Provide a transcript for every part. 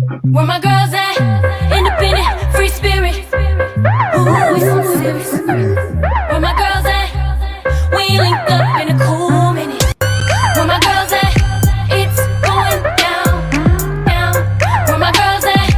Where my girls at? Independent, free spirit. Ooh, we so serious. Where my girls at? We ain't linked up in a cool minute. Where my girls at? It's going down, down. Where my girls at?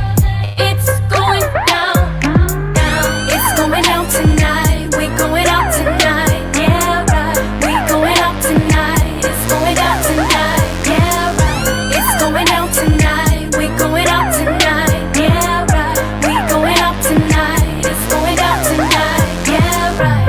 It's going down, down. It's going down tonight. We going out tonight. Yeah, right. We going out tonight. It's going down tonight. Yeah, right. It's going down tonight. We going out tonight. Yeah, right. We going out tonight. It's going down tonight. Yeah, right.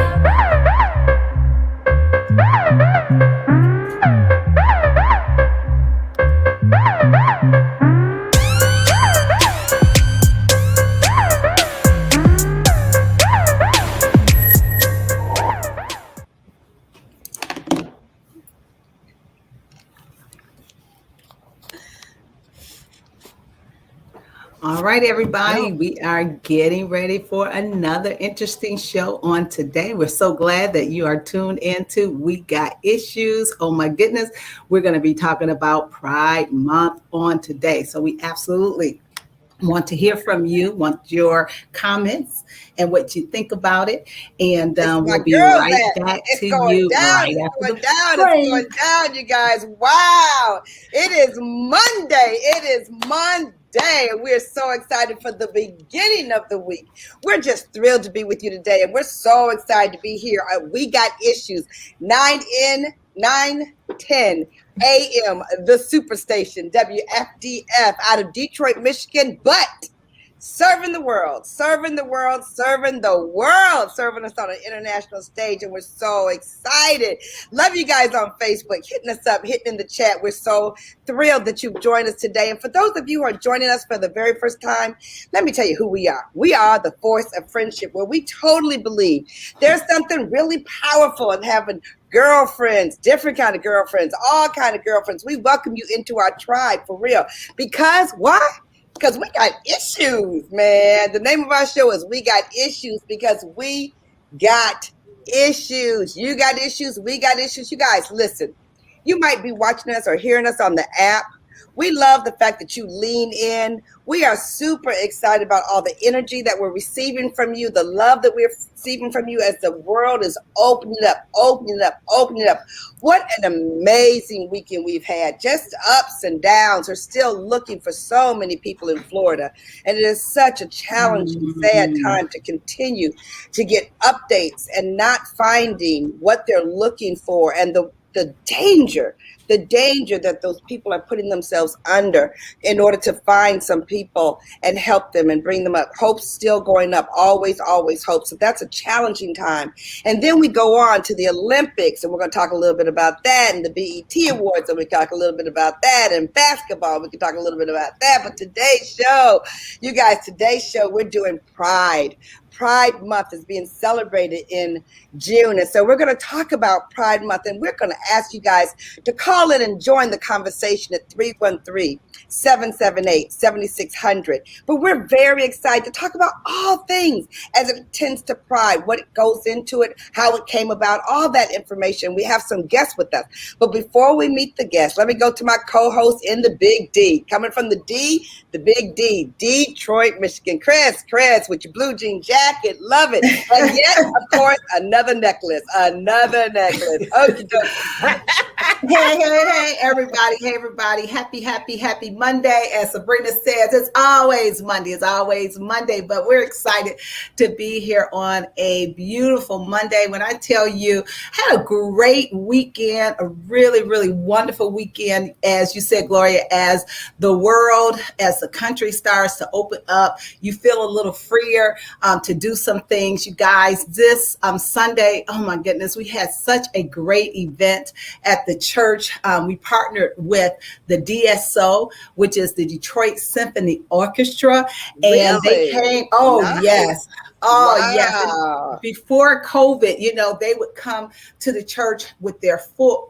All right, everybody, we are getting ready for another interesting show on today. We're so glad that you are tuned into We Got Issues. Oh my goodness, we're going to be talking about Pride Month on today. So we absolutely want to hear from you, want your comments and what you think about it. And we'll be right back to you right after the It's going down, you guys. Wow. It is Monday. We're so excited for the beginning of the week. We're just thrilled to be with you today, and we're so excited to be here. We Got Issues, 9:10 a.m., the Superstation, WFDF, out of Detroit, Michigan, but serving the world, serving us on an international stage, and we're so excited. Love you guys on Facebook, hitting us up, hitting in the chat. We're so thrilled that you've joined us today. And for those of you who are joining us for the very first time, let me tell you who we are. We are the Force of Friendship, where we totally believe there's something really powerful in having girlfriends, different kind of girlfriends, all kind of girlfriends. We welcome you into our tribe, for real. Because why? Because we got issues, man. The name of our show is We Got Issues, because we got issues. You got issues. We got issues. You guys, listen. You might be watching us or hearing us on the app. We love the fact that you lean in. We are super excited about all the energy that we're receiving from you, the love that we're receiving from you as the world is opening up. What an amazing weekend we've had. Just ups and downs. We're still looking for so many people in Florida. And it is such a challenging, sad time to continue to get updates and not finding what they're looking for, and the danger that those people are putting themselves under in order to find some people and help them and bring them up. Hope's still going up, always hope. So that's a challenging time. And then we go on to the Olympics, and we're going to talk a little bit about that, and the BET Awards, and we talk a little bit about that, and basketball, we can talk a little bit about that. But today's show, you guys, we're doing Pride. Pride Month is being celebrated in June. And so we're going to talk about Pride Month, and we're going to ask you guys to call in and join the conversation at 313-778-7600. But we're very excited to talk about all things as it tends to Pride, what it goes into it, how it came about, all that information. We have some guests with us. But before we meet the guests, let me go to my co-host in the Big D. Coming from the D, the Big D, Detroit, Michigan. Chris, with your blue jean jacket, love it. And yet, of course, another necklace. Okay. Hey, everybody. Happy Monday. As Sabrina says, it's always Monday, but we're excited to be here on a beautiful Monday. When I tell you, had a great weekend, a really, really wonderful weekend, as you said, Gloria, as the world, as the country starts to open up, you feel a little freer to do some things. You guys, this Sunday, oh my goodness, we had such a great event at the church. We partnered with the DSO, which is the Detroit Symphony Orchestra, and they came. Oh, nice. Yes. Oh, Wow. yes. And before COVID, you know, they would come to the church with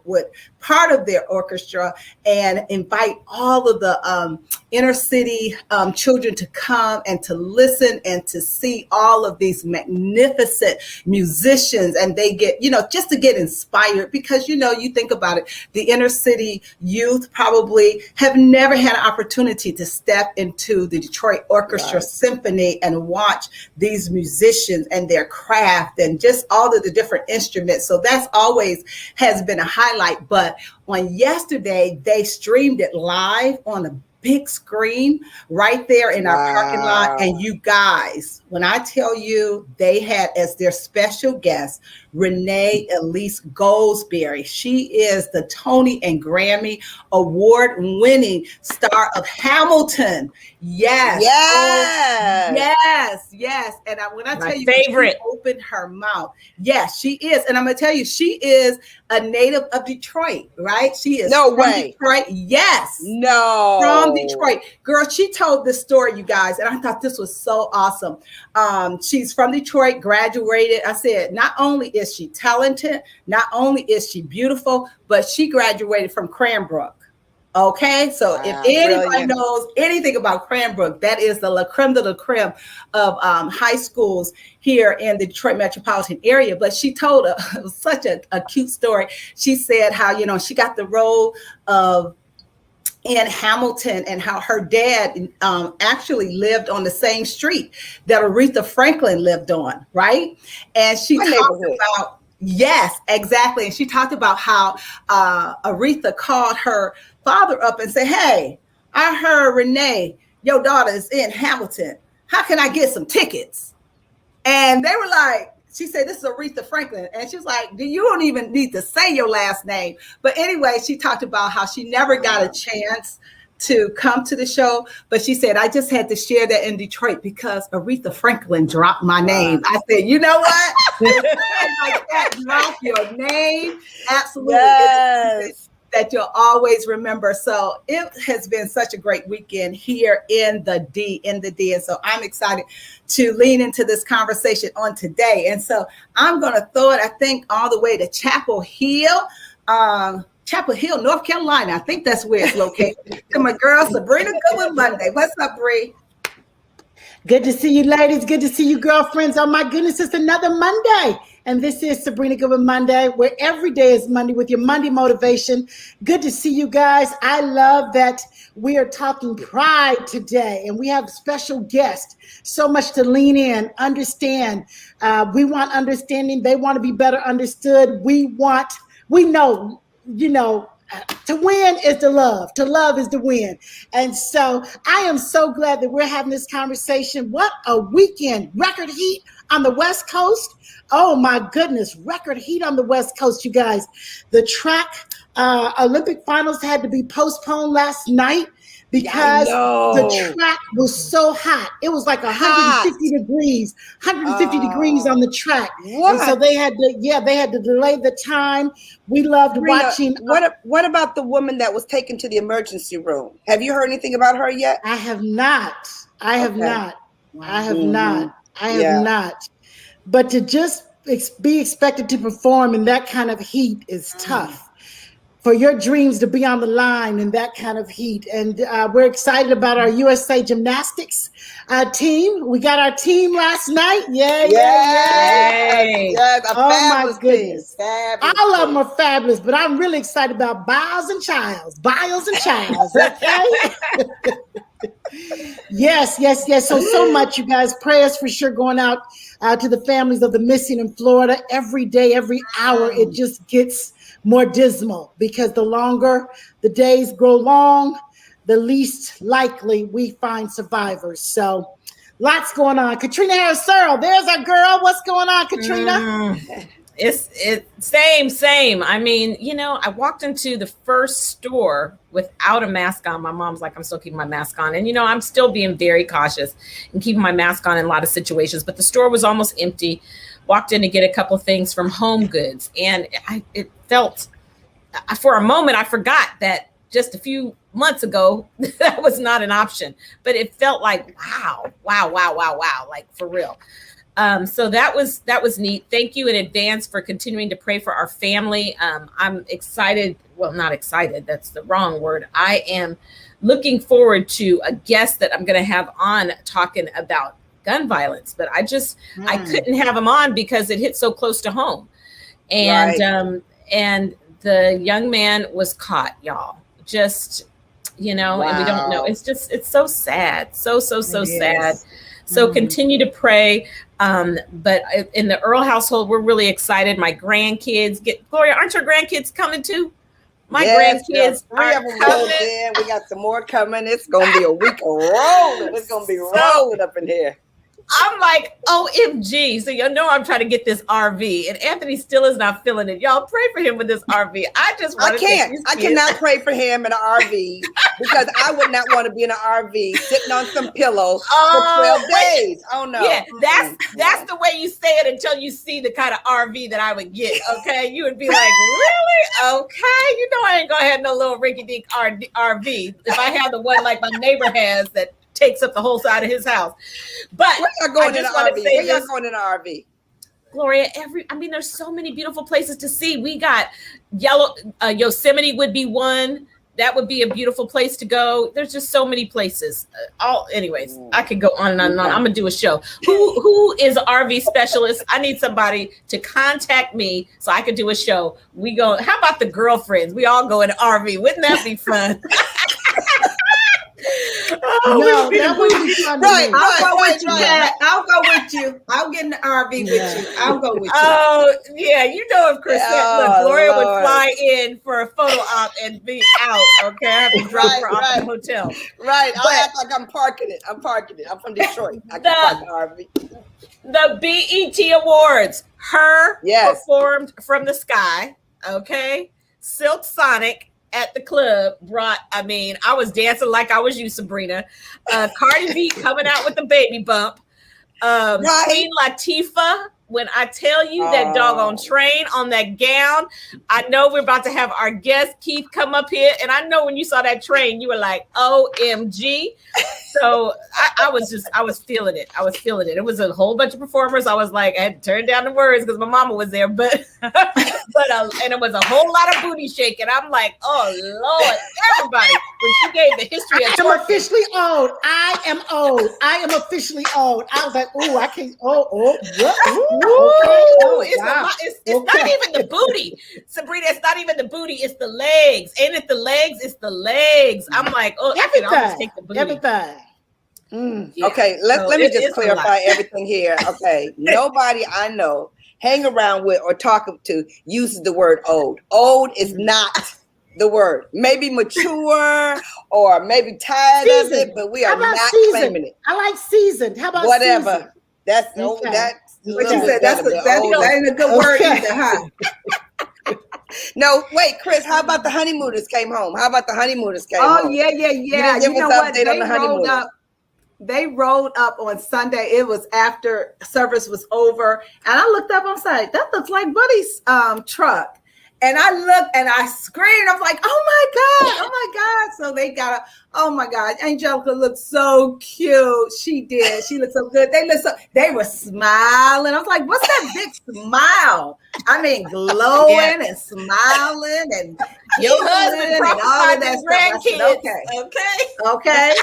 with part of their orchestra and invite all of the inner city children to come and to listen and to see all of these magnificent musicians. And they get, you know, just to get inspired because, you know, you think about it, the inner city youth probably have never had an opportunity to step into the Detroit Orchestra Symphony and watch these musicians and their craft and just all of the different instruments. So that's always has been a highlight. But on yesterday, they streamed it live on a big screen right there in our parking lot. And you guys, when I tell you, they had as their special guest Renee Ellis Goldsberry. She is the Tony and Grammy award-winning star of Hamilton. Yes. Yes. Oh, yes. Yes. And when I tell you, favorite, she opened her mouth. Yes, she is. And I'm going to tell you, she is a native of Detroit, right? She is no from way. Detroit. Yes. No. From Detroit. Girl, she told this story, you guys, and I thought this was so awesome. She's from Detroit, graduated. I said, not only is she talented, not only is she beautiful, but she graduated from Cranbrook. Okay, so if anybody knows anything about Cranbrook, that is the la creme de la creme of high schools here in the Detroit metropolitan area. But she told it was such a cute story. She said how, you know, she got the role of in Hamilton and how her dad actually lived on the same street that Aretha Franklin lived on, right? And she talked about, yes, exactly. And she talked about how Aretha called her father up and said, hey, I heard Renee, your daughter is in Hamilton. How can I get some tickets? And they were like, she said, this is Aretha Franklin. And she was like, you don't even need to say your last name. But anyway, she talked about how she never got a chance to come to the show. But she said, I just had to share that in Detroit because Aretha Franklin dropped my name. I said, you know what? Like that, drop your name. Absolutely. Yes. That you'll always remember. So it has been such a great weekend here in the D. And so I'm excited to lean into this conversation on today. And so I'm going to throw it, I think, all the way to Chapel Hill, North Carolina. I think that's where it's located. To my girl, Sabrina Goodwin Monday. What's up, Bree? Good to see you, ladies. Good to see you, girlfriends. Oh, my goodness, it's another Monday. And this is Sabrina Goodwin Monday, where every day is Monday with your Monday motivation. Good to see you guys. I love that we are talking pride today, and we have special guests. So much to lean in, understand. We want understanding. They want to be better understood. We know, to win is to love. To love is to win. And so I am so glad that we're having this conversation. What a weekend. Record heat on the West Coast. Oh my goodness. Record heat on the West Coast, you guys. The track Olympic finals had to be postponed last night because the track was so hot. It was like 150 degrees on the track. What? And so they had to delay the time. We loved watching. What about the woman that was taken to the emergency room? Have you heard anything about her yet? I have not. I have not. But to just be expected to perform in that kind of heat is tough. For your dreams to be on the line in that kind of heat. And we're excited about our USA Gymnastics team. We got our team last night. Yes, oh my goodness. All of them are fabulous, but I'm really excited about Biles and Childs. Okay? Yes. So much, you guys. Prayers for sure going out to the families of the missing in Florida. Every day, every hour, it just gets more dismal because the longer the days grow long, the least likely we find survivors. So lots going on. Caterina Harris-Earl, there's our girl. What's going on, Caterina? It's same. I mean, I walked into the first store without a mask on. My mom's like, I'm still keeping my mask on. And, I'm still being very cautious and keeping my mask on in a lot of situations. But the store was almost empty. Walked in to get a couple things from Home Goods. And it felt, for a moment, I forgot that just a few months ago, that was not an option. But it felt like, wow, like for real. So that was neat. Thank you in advance for continuing to pray for our family. I'm excited. Well, not excited. That's the wrong word. I am looking forward to a guest that I'm going to have on talking about gun violence, but I couldn't have him on because it hit so close to home. And, and the young man was caught, y'all. Just, and we don't know. It's so sad. So sad. So continue to pray. But in the Earl household, we're really excited. My grandkids Gloria, aren't your grandkids coming too? My grandkids three of them rolled in. We got some more coming. It's gonna be a week of rolling. It's gonna be rolling up in here. I'm like, OMG. So I'm trying to get this RV, and Anthony still is not feeling it. Y'all pray for him with this RV. I cannot pray for him in an RV because I would not want to be in an RV sitting on some pillows for 12 days. Oh no. Yeah, that's the way you say it until you see the kind of RV that I would get. Okay. You would be like, really? Okay. I ain't gonna have no little rinky-dink RV. If I have the one like my neighbor has that takes up the whole side of his house. But where y'all going in an RV? Where y'all going in an RV? Gloria, there's so many beautiful places to see. We got Yosemite would be one. That would be a beautiful place to go. There's just so many places. Anyways, I could go on and on and on. I'm gonna do a show. Who is an RV specialist? I need somebody to contact me so I could do a show. How about the girlfriends? We all go in an RV. Wouldn't that be fun? That would be fun. Right. I'll go with you. I'll get in the RV with you. I'll go with you. Oh, yeah. If Crisette, Gloria would fly in for a photo op and be out. Okay. I have to drop her off at the hotel. Right. I'll act like I'm parking it. I'm from Detroit. I can park the RV. The BET Awards. Performed from the sky. Okay. Silk Sonic at the club I was dancing like I was you, Sabrina. Cardi B coming out with the baby bump. Queen Latifah, when I tell you that doggone train on that gown, I know we're about to have our guest Keith come up here. And I know when you saw that train, you were like, OMG. So I was feeling it. It was a whole bunch of performers. I was like, I had to turn down the words because my mama was there, but and it was a whole lot of booty shaking. I'm like, oh Lord, everybody. When she gave the history of I'm officially old. I am old. I am officially old. I was like, I can't. It's not even the booty, Sabrina. It's not even the booty. It's the legs. Ain't it the legs? It's the legs. I'm like, I can almost take the booty. Everything. Yeah. Okay, let me just clarify everything here. Okay, nobody I know hang around with or talk to uses the word old. Old is not the word. Maybe mature or maybe tired of it, but we are not claiming it. I like seasoned. How about whatever? Seasoned? That's old. That's what you said. That ain't a good word either, huh? No, wait, Chris, how about the honeymooners came home? Oh, yeah. You know what? They rolled up on Sunday. It was after service was over. And I looked up, I was like, that looks like Buddy's truck. And I looked and I screamed. I'm like, oh my God. So they got oh my God. Angelica looked so cute. She did. She looked so good. They were smiling. I was like, what's that big smile? I mean, glowing and smiling and your husband prophesied his grandkids. Okay.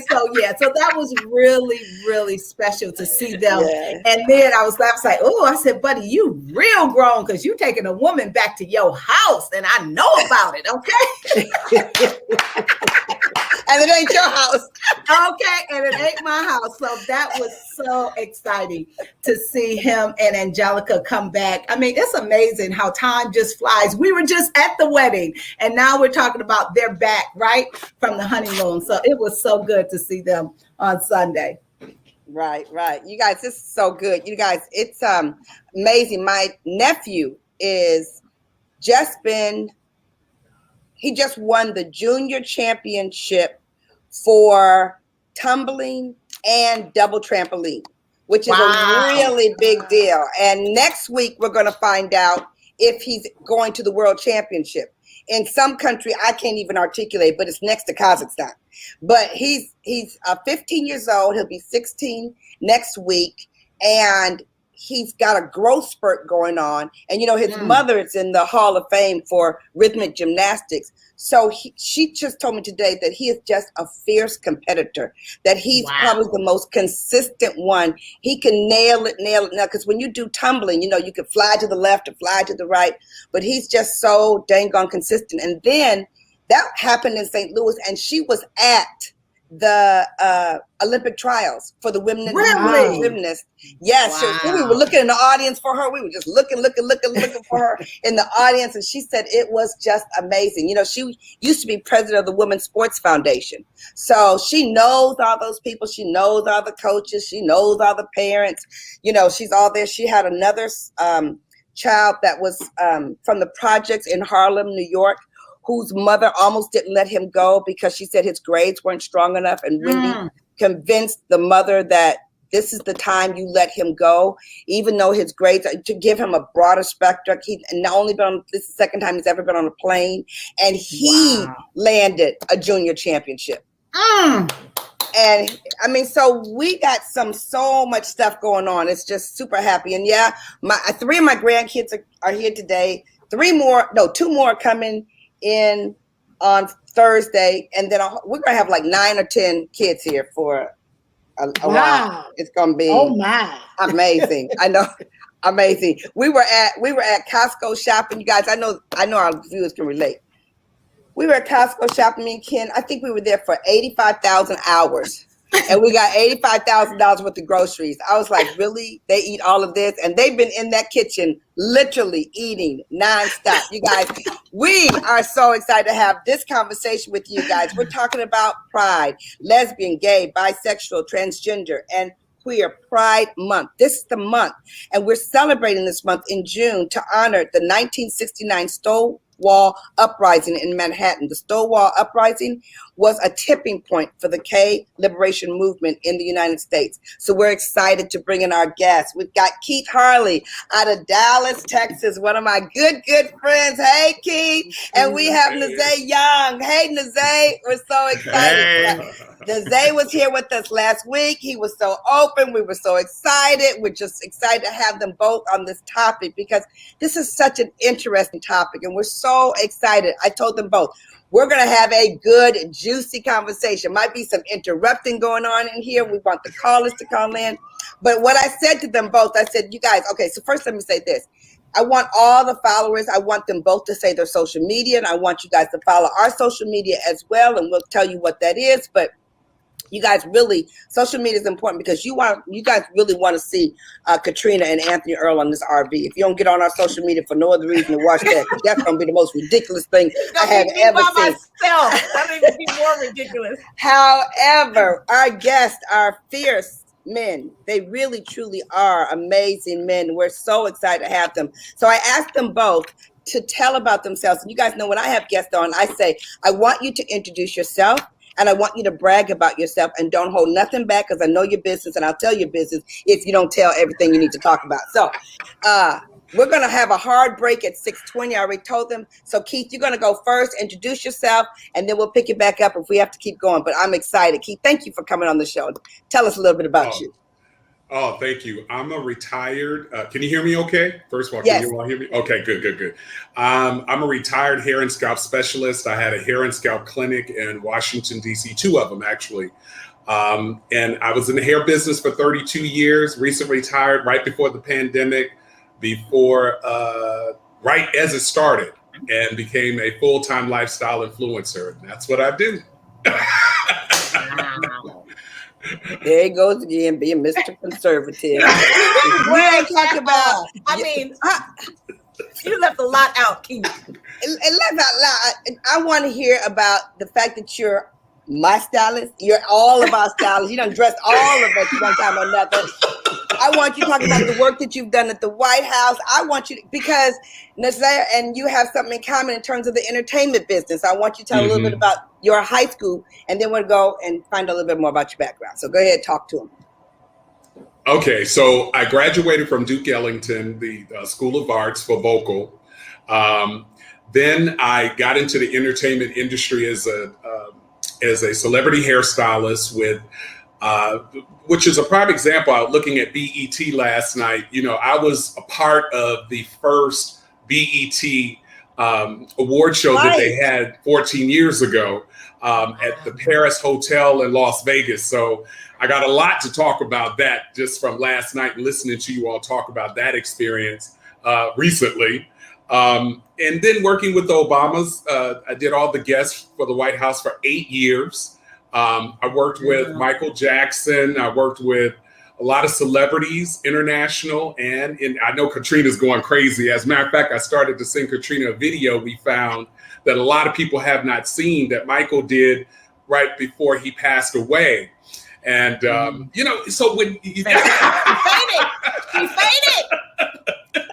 So that was really, really special to see them. Yeah. And then I was like, I said, buddy, you real grown because you taking a woman back to your house and I know about it. Okay. And it ain't your house. Okay. And it ain't my house. So that was so exciting to see him and Angelica come back. I mean, it's amazing how time just flies. We were just at the wedding and now we're talking about they're back right from the honeymoon. So it was so good to see them on Sunday. Right. You guys, this is so good. You guys, it's amazing. My nephew he just won the junior championship for tumbling and double trampoline, which is a really big deal. And next week, we're going to find out if he's going to the world championship. In some country, I can't even articulate, but it's next to Kazakhstan. But he's 15 years old. He'll be 16 next week. and he's got a growth spurt going on. And, you know, his mother is in the Hall of Fame for rhythmic gymnastics. So she just told me today that he is just a fierce competitor, that he's probably the most consistent one. He can nail it now. Because when you do tumbling, you know, you can fly to the left or fly to the right, but he's just so dang on consistent. And then that happened in St. Louis, and she was at the Olympic trials for the women in gymnasts. Yes, so we were looking in the audience for her. We were just looking for her in the audience, and she said it was just amazing. You know, she used to be president of the Women's Sports Foundation, so she knows all those people. She knows all the coaches. She knows all the parents. You know, she's all there. She had another child that was from the projects in Harlem, New York, whose mother almost didn't let him go because she said his grades weren't strong enough. And Wendy convinced the mother that this is the time you let him go, even though his grades, to give him a broader spectrum. He not only been on, this is the second time he's ever been on a plane, and he landed a junior championship. And I mean, so we got so much stuff going on. It's just super happy. And yeah, three of my grandkids are here today. Two more are coming in on Thursday, and then we're gonna have like 9 or 10 kids here for a while. It's gonna be amazing. I know, amazing. We were at Costco shopping, you guys. I know our viewers can relate. We were at Costco shopping, me and Ken. I think we were there for 85,000 hours. And we got $85,000 worth of groceries. I was like, really? They eat all of this? And they've been in that kitchen literally eating nonstop. You guys, we are so excited to have this conversation with you guys. We're talking about pride, lesbian, gay, bisexual, transgender, and queer Pride Month. This is the month. And we're celebrating this month in June to honor the 1969 Stonewall Uprising in Manhattan. The Stonewall Uprising was a tipping point for the gay liberation movement in the United States. So we're excited to bring in our guests. We've got Keith Harley out of Dallas, Texas, one of my good friends. Hey, Keith. And we have Nazay Young. Hey, Nazay. We're so excited. Hey. Nazay was here with us last week. He was so open. We were so excited. We're just excited to have them both on this topic because this is such an interesting topic, and we're so excited. I told them both, we're going to have a good, juicy conversation. Might be some interrupting going on in here. We want the callers to call in. But what I said to them both, I said, you guys, okay, so first let me say this. I want all the followers, I want them both to say their social media, and I want you guys to follow our social media as well, and we'll tell you what that is. But you guys really, social media is important because you guys really want to see Caterina and Anthony Earl on this RV. If you don't get on our social media for no other reason to watch that, that's going to be the most ridiculous thing I have ever seen. That would be more ridiculous. However, our guests are fierce men. They really, truly are amazing men. We're so excited to have them. So I asked them both to tell about themselves. And you guys know when I have guests on, I say, I want you to introduce yourself. And I want you to brag about yourself and don't hold nothing back because I know your business and I'll tell your business if you don't tell everything you need to talk about. So we're going to have a hard break at 6:20. I already told them. So Keith, you're going to go first, introduce yourself, and then we'll pick it back up if we have to keep going. But I'm excited. Keith, thank you for coming on the show. Tell us a little bit about you. Oh, thank you. I'm a retired, can you hear me okay? First of all, yes. Can you all hear me? Okay, good. I'm a retired hair and scalp specialist. I had a hair and scalp clinic in Washington, D.C., 2 of them actually. And I was in the hair business for 32 years, recently retired right before the pandemic, right as it started, and became a full-time lifestyle influencer. And that's what I do. There he goes again, being Mr. Conservative. We're talking about. You left a lot out, Keith. It left out loud. I want to hear about the fact that you're my stylist. You're all of our stylists. You done dressed all of us one time or another. I want you to talk about the work that you've done at the White House. I want you to, because Nazay and you have something in common in terms of the entertainment business. I want you to tell a little bit about your high school, and then we'll go and find a little bit more about your background. So go ahead, talk to him. Okay, so I graduated from Duke Ellington, the School of Arts for vocal. Then I got into the entertainment industry as a celebrity hairstylist with which is a prime example. I was looking at BET last night. You know, I was a part of the first BET award show that they had 14 years ago at the Paris Hotel in Las Vegas. So I got a lot to talk about that just from last night, listening to you all talk about that experience recently. And then working with the Obamas, I did all the guests for the White House for 8 years. I worked with Michael Jackson. I worked with a lot of celebrities, international, and I know Caterina's going crazy. As a matter of fact, I started to send Caterina a video we found that a lot of people have not seen that Michael did right before he passed away. And, you know, so when you She fainted.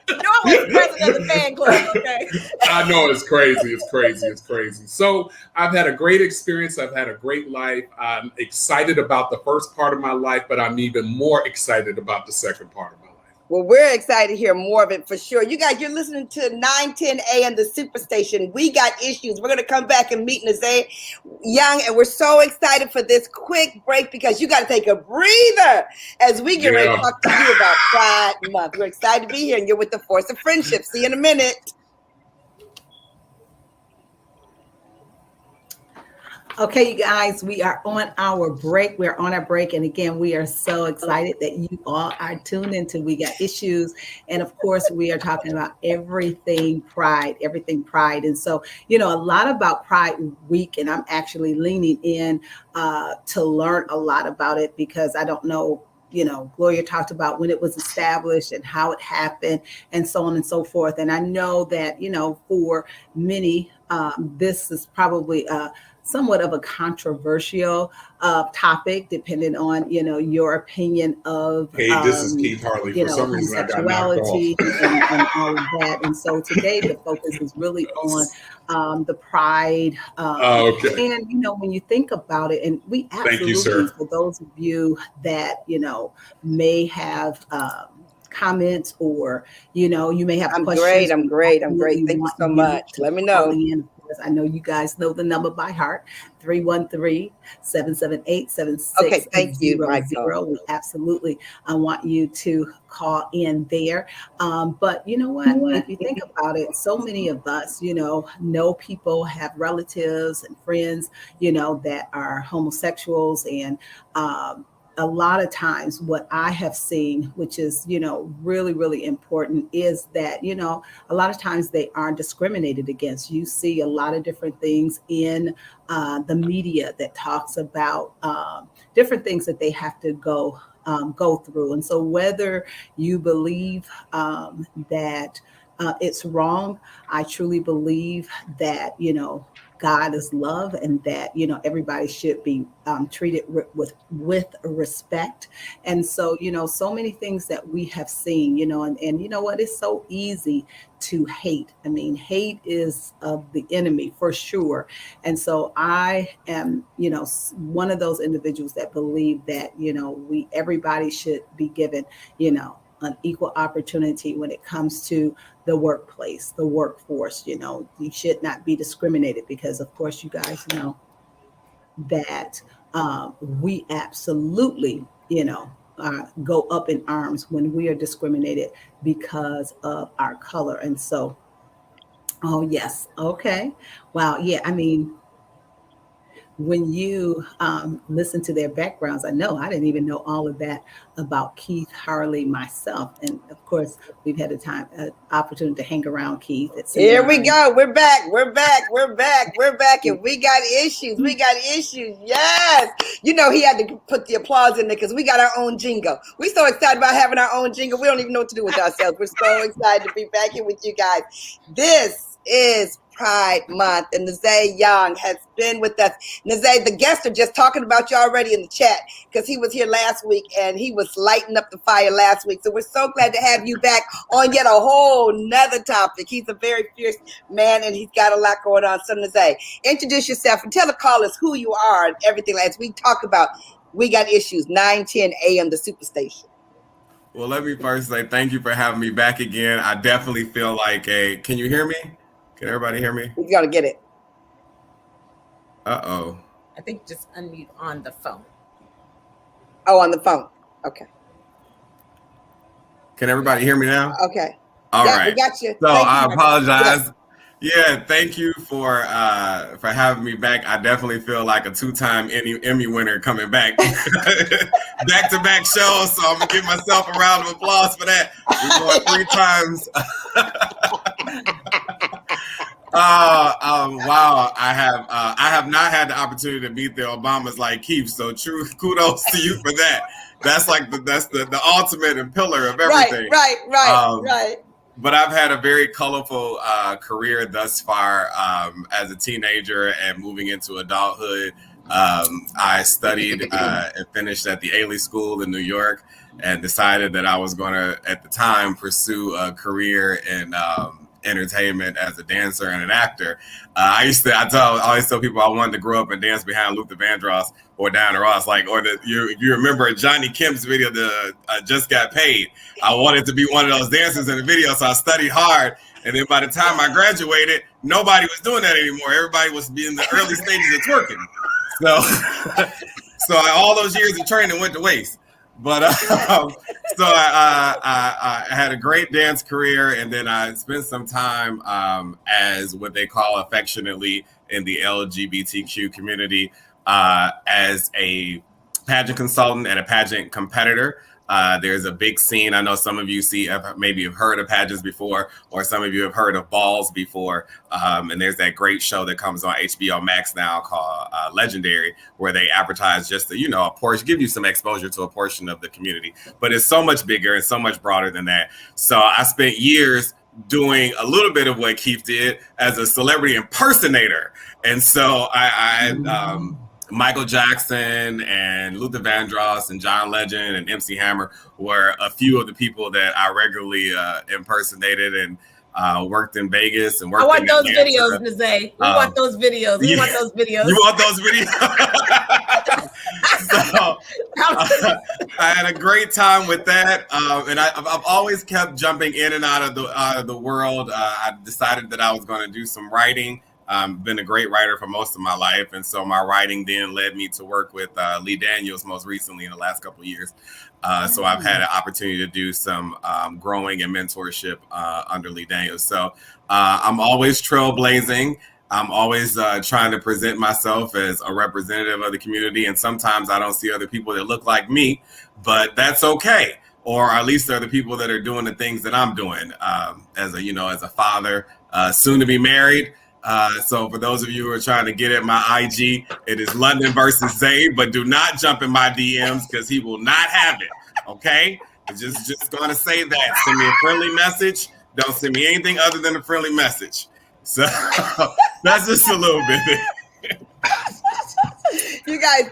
You know I was president of the fan club, okay? I know, it's crazy. It's crazy. It's crazy. So I've had a great experience. I've had a great life. I'm excited about the first part of my life, but I'm even more excited about the second part of my life. Well, we're excited to hear more of it for sure. You guys, you're listening to 910 AM, the Superstation. We got issues. We're going to come back and meet Nazay Young, and we're so excited for this quick break because you got to take a breather as we get ready to talk to you about Pride Month. We're excited to be here, and you're with the Force of Friendship. See you in a minute. Okay, you guys, we are on our break. We're on our break. And again, we are so excited that you all are tuned into We Got Issues. And of course, we are talking about everything Pride. And so, you know, a lot about Pride Week, and I'm actually leaning in to learn a lot about it because I don't know, you know, Gloria talked about when it was established and how it happened and so on and so forth. And I know that, you know, for many, this is probably somewhat of a controversial topic, depending on, you know, your opinion of, hey, this is Keith Harley. For some reason, I got knocked off. and all of that. And so today the focus is really on the Pride. Okay. And, you know, when you think about it, and we absolutely, thank you, sir. For those of you that, you know, may have comments or, you know, you may have questions. I'm great. Thank you so much. Let me know. I know you guys know the number by heart, 313-778-7600. Okay, thank you, Michael. We absolutely want you to call in there. But you know what? If you think about it, so many of us, you know people, have relatives and friends, you know, that are homosexuals. And a lot of times what I have seen, which is, you know, really, really important, is that, you know, a lot of times they are discriminated against. You see a lot of different things in the media that talks about different things that they have to go through. And so whether you believe that it's wrong, I truly believe that, you know, God is love, and that, you know, everybody should be treated with respect. And so, you know, so many things that we have seen, you know, and you know what, it's so easy to hate. I mean, hate is of the enemy for sure. And so I am, you know, one of those individuals that believe that, you know, everybody should be given, you know, an equal opportunity when it comes to the workplace, the workforce. You know, you should not be discriminated, because of course you guys know that we absolutely, you know, go up in arms when we are discriminated because of our color. And so, oh yes, okay, wow, yeah, I mean, when you listen to their backgrounds, I didn't even know all of that about Keith Harley myself. And of course, we've had an opportunity to hang around Keith. Here we go. We're back. And we got issues. Yes. You know, he had to put the applause in there because we got our own jingle. We're so excited about having our own jingle. We don't even know what to do with ourselves. We're so excited to be back here with you guys. This is Pride Month, and Nazay Young has been with us. Nazay, the guests are just talking about you already in the chat because he was here last week and he was lighting up the fire last week. So we're so glad to have you back on yet a whole nother topic. He's a very fierce man and he's got a lot going on. So Nazay, introduce yourself and tell the callers who you are and everything as we talk about We Got Issues, 910 AM, the Superstation. Well, let me first say thank you for having me back again. I definitely feel like can you hear me? Can everybody hear me? We got to get it. I think just unmute on the phone. Oh, on the phone. Okay. Can everybody hear me now? Okay. All Yeah, right. we got you. So Thank you, I Michael. apologize. Yeah, thank you for having me back. I definitely feel like a 2-time Emmy winner coming back. Back-to-back shows, so I'm gonna give myself a round of applause for that. We're going 3 times. Wow, I have not had the opportunity to meet the Obamas like Keith, so true kudos to you for that. That's like the ultimate and pillar of everything. Right. But I've had a very colorful career thus far as a teenager and moving into adulthood. I studied and finished at the Ellis School in New York and decided that I was going to, at the time, pursue a career in entertainment as a dancer and an actor. I always tell people I wanted to grow up and dance behind Luther Vandross or Diana Ross, if you remember Johnny Kemp's video, the Just Got Paid. I wanted to be one of those dancers in the video, so I studied hard. And then by the time I graduated, nobody was doing that anymore. Everybody was in the early stages of twerking. So all those years of training went to waste. But so I had a great dance career, and then I spent some time as what they call affectionately in the LGBTQ community as a pageant consultant and a pageant competitor. There's a big scene. I know some of you maybe have heard of pageants before, or some of you have heard of balls before. And there's that great show that comes on HBO Max now called Legendary, where they advertise just a portion, give you some exposure to a portion of the community. But it's so much bigger and so much broader than that. So I spent years doing a little bit of what Keith did as a celebrity impersonator. And so Michael Jackson and Luther Vandross and John Legend and MC Hammer were a few of the people that I regularly impersonated and worked in Vegas and worked. I want those Atlanta. videos, Nizay. We want those videos. We want those videos. You want those videos? So I had a great time with that, and I've always kept jumping in and out of the world. I decided that I was going to do some writing. Been a great writer for most of my life, and so my writing then led me to work with Lee Daniels most recently in the last couple of years. So I've had an opportunity to do some growing and mentorship under Lee Daniels. So I'm always trailblazing. I'm always trying to present myself as a representative of the community, and sometimes I don't see other people that look like me, but that's okay. Or at least they're the people that are doing the things that I'm doing as a father, soon to be married. So for those of you who are trying to get at my IG, it is London versus Zay, but do not jump in my DMs because he will not have it. Okay? I'm just going to say that. Send me a friendly message. Don't send me anything other than a friendly message. So that's just a little bit. You guys,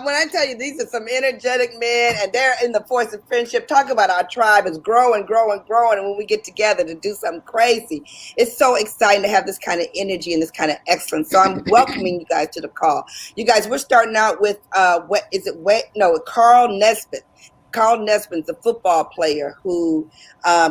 when I tell you these are some energetic men and they're in the force of friendship, talk about our tribe is growing. And when we get together to do something crazy, it's so exciting to have this kind of energy and this kind of excellence. So I'm welcoming you guys to the call. You guys, we're starting out with, Carl Nesbitt. Carl Nesbitt's a football player who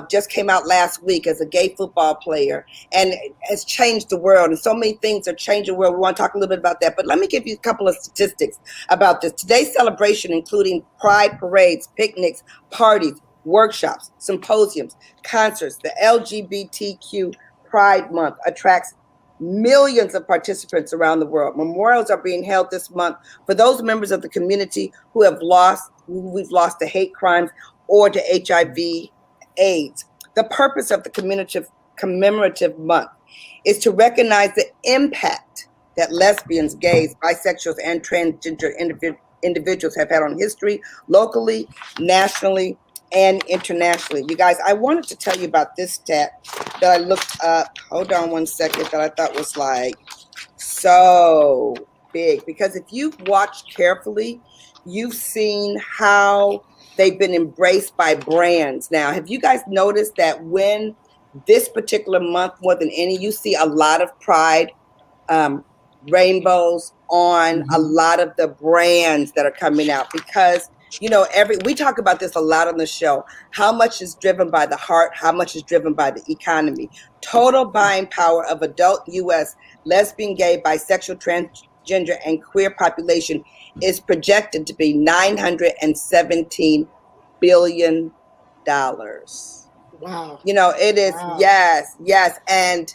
just came out last week as a gay football player and has changed the world. And so many things are changing the world. We want to talk a little bit about that. But let me give you a couple of statistics about this. Today's celebration, including pride parades, picnics, parties, workshops, symposiums, concerts, the LGBTQ Pride Month attracts millions of participants around the world. Memorials are being held this month for those members of the community who we've lost to hate crimes or to HIV/AIDS. The purpose of the commemorative month is to recognize the impact that lesbians, gays, bisexuals, and transgender individuals have had on history, locally, nationally, and internationally. You guys, I wanted to tell you about this stat that I looked up. Hold on one second, that I thought was so big. Because if you've watched carefully, you've seen how they've been embraced by brands. Now, have you guys noticed that when this particular month, more than any, you see a lot of pride rainbows on a lot of the brands that are coming out? Because we talk about this a lot on the show. How much is driven by the heart? How much is driven by the economy? Total buying power of adult U.S. lesbian, gay, bisexual, transgender, and queer population is projected to be $917 billion. Wow. You know, it is, Wow. yes. And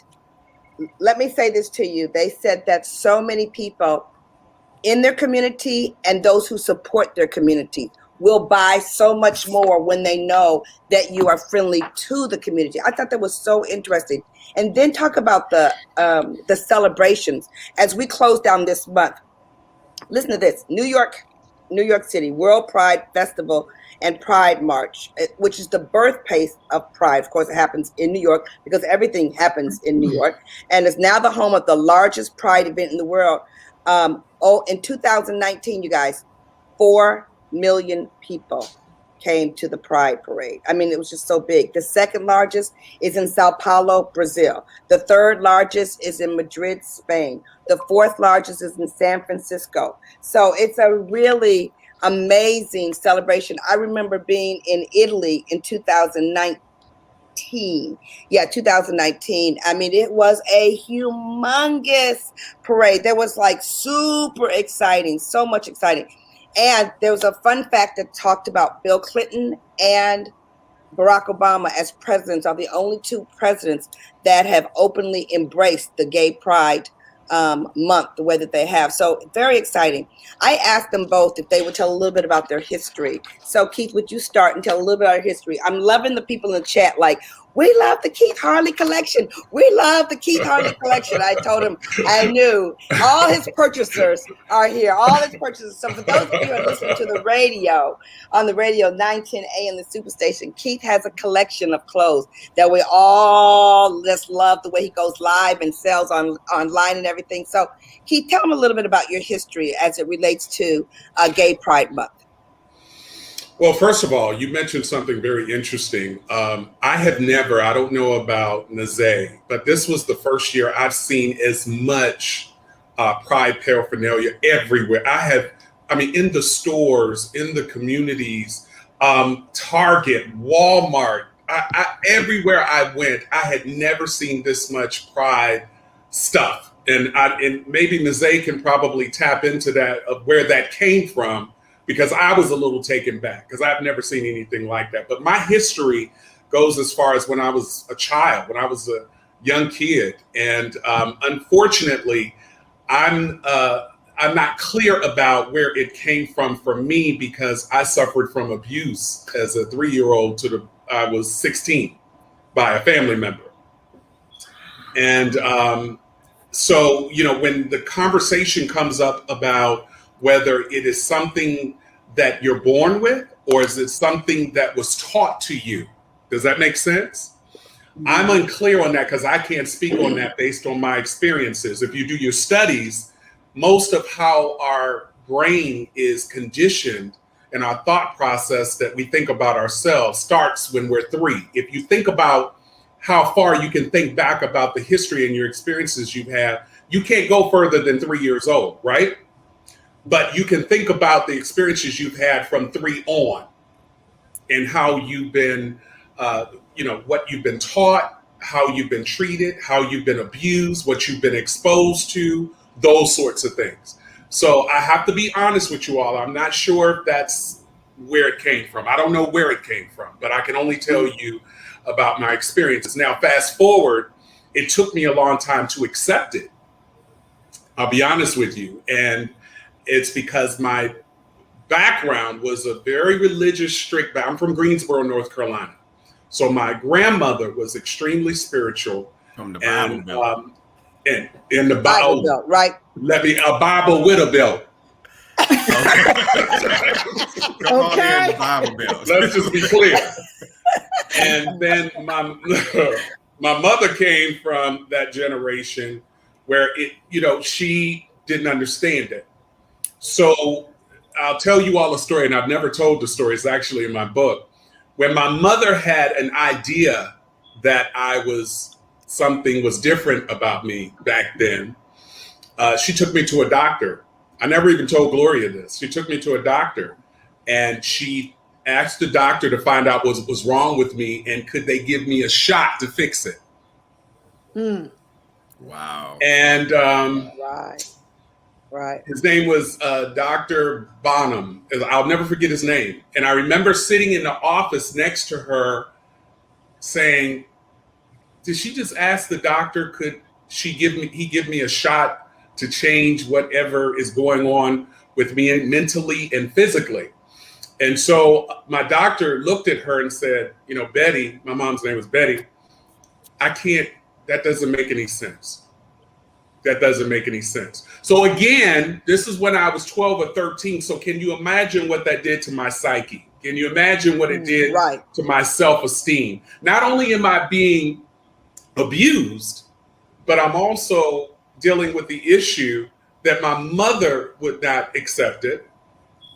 let me say this to you. They said that so many people in their community and those who support their community will buy so much more when they know that you are friendly to the community. I thought that was so interesting. And then talk about the celebrations as we close down this month. Listen to this: New York City World Pride Festival and Pride March, which is the birthplace of Pride. Of course, it happens in New York because everything happens in New York, and is now the home of the largest Pride event in the world. In 2019, you guys, 4 million people came to the Pride Parade. I mean, it was just so big. The second largest is in Sao Paulo, Brazil. The third largest is in Madrid, Spain. The fourth largest is in San Francisco. So it's a really amazing celebration. I remember being in Italy in 2019. 2019. I mean, it was a humongous parade. There was like super exciting, so much exciting. And there was a fun fact that talked about Bill Clinton and Barack Obama as presidents are the only two presidents that have openly embraced the gay pride month the way that they have. So very exciting. I asked them both if they would tell a little bit about their history. So Keith, would you start and tell a little bit about your history? I'm loving the people in the chat like, we love the Keith Harley collection. We love the Keith Harley collection. I told him I knew all his purchasers are here. All his purchasers. So for those of you who are listening to the radio, on the radio 910 AM, the Superstation, Keith has a collection of clothes that we all just love the way he goes live and sells online and everything. So Keith, tell them a little bit about your history as it relates to Gay Pride Month. Well, first of all, you mentioned something very interesting. I don't know about Nazé, but this was the first year I've seen as much Pride paraphernalia everywhere. In the stores, in the communities, Target, Walmart, everywhere I went, I had never seen this much Pride stuff. And maybe Nazé can probably tap into that, of where that came from, because I was a little taken back because I've never seen anything like that. But my history goes as far as when I was a child, when I was a young kid. And unfortunately, I'm not clear about where it came from for me, because I suffered from abuse as a 3-year-old I was 16 by a family member. And so, when the conversation comes up about whether it is something that you're born with or is it something that was taught to you, does that make sense? I'm unclear on that because I can't speak on that based on my experiences. If you do your studies, most of how our brain is conditioned and our thought process that we think about ourselves starts when we're 3. If you think about how far you can think back about the history and your experiences you've had, you can't go further than 3 years old, right? But you can think about the experiences you've had from 3 on, and how you've been, what you've been taught, how you've been treated, how you've been abused, what you've been exposed to, those sorts of things. So I have to be honest with you all. I'm not sure if that's where it came from. I don't know where it came from, but I can only tell you about my experiences. Now, fast forward, it took me a long time to accept it. I'll be honest with you. And it's because my background was a very religious, strict background. I'm from Greensboro, North Carolina. So my grandmother was extremely spiritual. From the Bible Belt. And in the Bible Belt, right? A Bible with a belt. Come on in, the Bible Belt. Let's just be clear. And then my mother came from that generation where she didn't understand it. So I'll tell you all a story, and I've never told the story. It's actually in my book. When my mother had an idea that something was different about me back then, she took me to a doctor. I never even told Gloria this. She took me to a doctor, and she asked the doctor to find out what was wrong with me, and could they give me a shot to fix it. Mm. Wow. And Right. Right. His name was Dr. Bonham. I'll never forget his name. And I remember sitting in the office next to her saying, did she just ask the doctor, could he give me a shot to change whatever is going on with me mentally and physically? And so my doctor looked at her and said, Betty, my mom's name was Betty, that doesn't make any sense. That doesn't make any sense. So again, this is when I was 12 or 13. So can you imagine what that did to my psyche? Can you imagine what it did to my self-esteem? Not only am I being abused, but I'm also dealing with the issue that my mother would not accept it.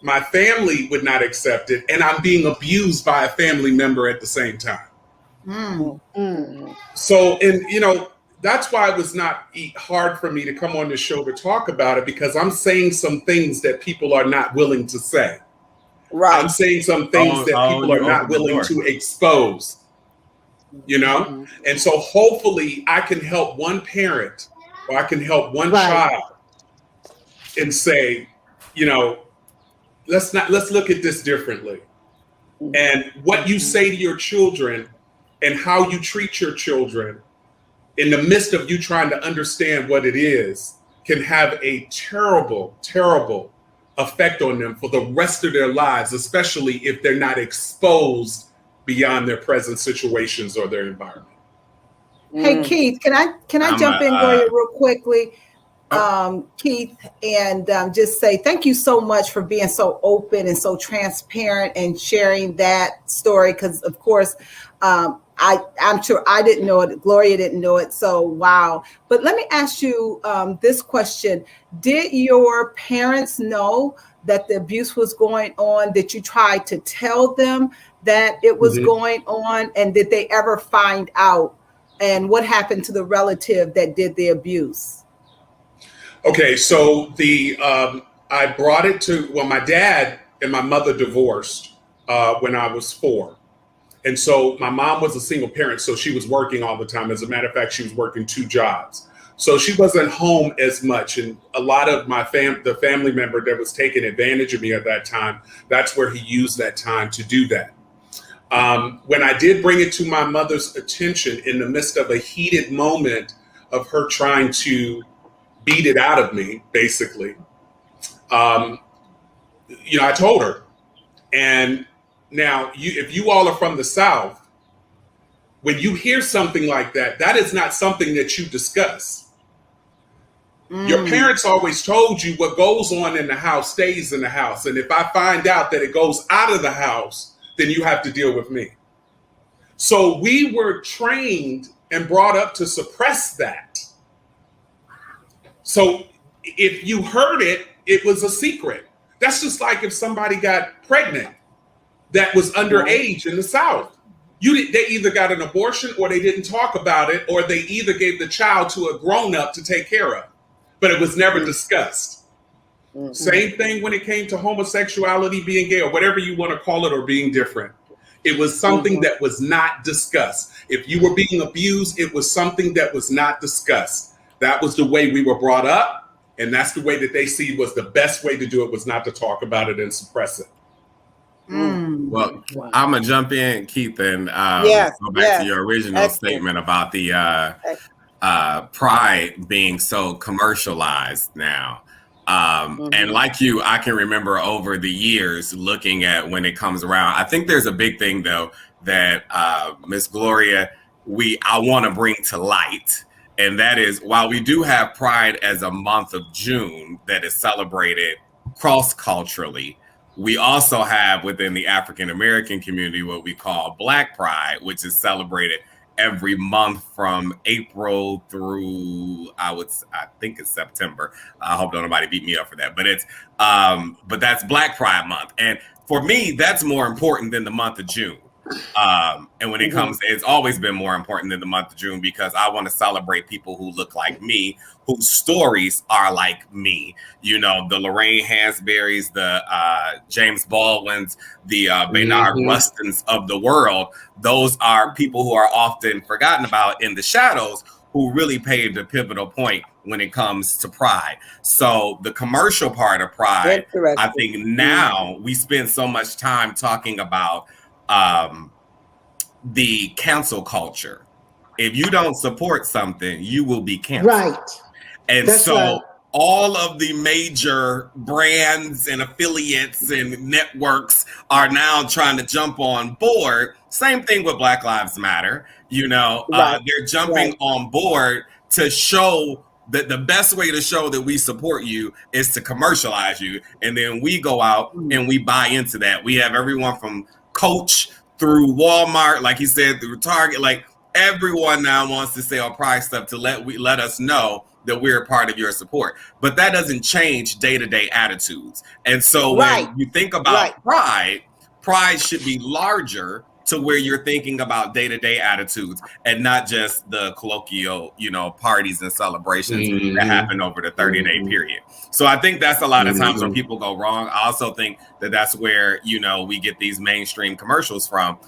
My family would not accept it. And I'm being abused by a family member at the same time. So, and that's why it was not hard for me to come on the show to talk about it, because I'm saying some things that people are not willing to say. Right. I'm saying some things that people are not willing to expose, And so hopefully I can help one parent or I can help one child and say, let's look at this differently. And what you say to your children and how you treat your children in the midst of you trying to understand what it is can have a terrible, terrible effect on them for the rest of their lives, especially if they're not exposed beyond their present situations or their environment. Hey, Keith, can I jump in, Gloria, real quickly? Keith, and just say thank you so much for being so open and so transparent and sharing that story, because of course I'm sure I didn't know it, Gloria didn't know it, so wow. But let me ask you this question. Did your parents know that the abuse was going on? Did you try to tell them that it was going on, and did they ever find out? And what happened to the relative that did the abuse? Okay, so I brought it to, my dad and my mother divorced when I was 4. And so my mom was a single parent, so she was working all the time. As a matter of fact, she was working 2 jobs. So she wasn't home as much. And a lot of the family member that was taking advantage of me at that time, that's where he used that time to do that. When I did bring it to my mother's attention in the midst of a heated moment of her trying to beat it out of me, basically, I told her. And now, if you all are from the South, when you hear something like that, that is not something that you discuss. Your parents always told you what goes on in the house stays in the house. And if I find out that it goes out of the house, then you have to deal with me. So we were trained and brought up to suppress that. So if you heard it, it was a secret. That's just like if somebody got pregnant that was underage in the South. They either got an abortion or they didn't talk about it, or they either gave the child to a grown-up to take care of, but it was never discussed. Same thing when it came to homosexuality, being gay, or whatever you want to call it, or being different. It was something that was not discussed. If you were being abused, it was something that was not discussed. That was the way we were brought up, and that's the way that they see was the best way to do it, was not to talk about it and suppress it. Well, I'm gonna jump in, Keith, and go back to your original statement about the pride being so commercialized now. And like you, I can remember over the years looking at when it comes around. I think there's a big thing though that Miss Gloria, I want to bring to light, and that is, while we do have Pride as a month of June that is celebrated cross-culturally, we also have within the African American community what we call Black Pride, which is celebrated every month from April through I think it's September. I hope nobody beat me up for that, but that's Black Pride Month, and for me that's more important than the month of June. And when it comes, it's always been more important than the month of June, because I want to celebrate people who look like me, whose stories are like me. The Lorraine Hansberrys, the James Baldwins, the Baynard Rustins of the world. Those are people who are often forgotten about in the shadows, who really paved a pivotal point when it comes to Pride. So the commercial part of Pride, I think now we spend so much time talking about the cancel culture. If you don't support something, you will be canceled. Right. And that's so right. All of the major brands and affiliates and networks are now trying to jump on board. Same thing with Black Lives Matter. You know, they're jumping on board to show that the best way to show that we support you is to commercialize you. And then we go out and we buy into that. We have everyone from Coach through Walmart, like he said, through Target, like everyone now wants to sell Pride stuff to let us know that we're a part of your support. But that doesn't change day-to-day attitudes. And so when you think about Pride should be larger to where you're thinking about day-to-day attitudes and not just the colloquial, you know, parties and celebrations that happen over the 30-day period. So I think that's a lot of times when people go wrong. I also think that that's where, you know, we get these mainstream commercials from,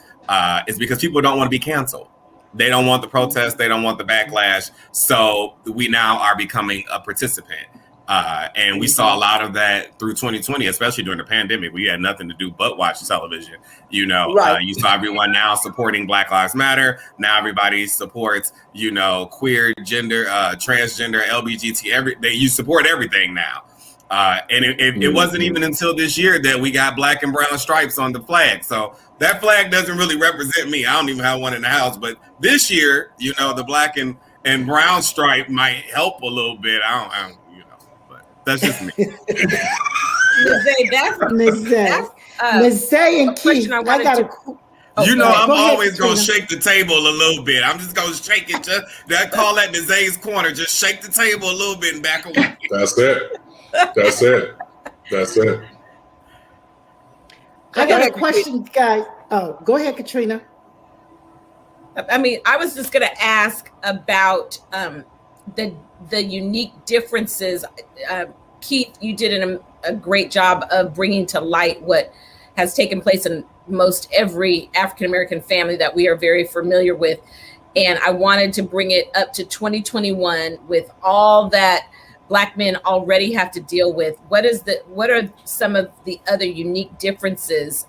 is because people don't want to be canceled. They don't want the protest. They don't want the backlash. So we now are becoming a participant. And we saw a lot of that through 2020, especially during the pandemic. We had nothing to do but watch television. You know, you saw everyone now supporting Black Lives Matter. Now everybody supports, you know, queer, gender, transgender, LGBT. You support everything now. And it wasn't even until this year that we got black and brown stripes on the flag. So that flag doesn't really represent me. I don't even have one in the house. But this year, you know, the black and brown stripe might help a little bit. I don't you know, but that's just me. Ms. Zay and Keith, I got a you know, I'm always going to shake the table a little bit. I'm just going to shake it. Call that the Zay's corner. Just shake the table a little bit and back away. That's it. That's it. That's it. I got a question, guys. Oh, go ahead, Caterina. I mean, I was just going to ask about the unique differences. Keith, you did a great job of bringing to light what has taken place in most every African-American family that we are very familiar with. And I wanted to bring it up to 2021 with all that Black men already have to deal with. What are some of the other unique differences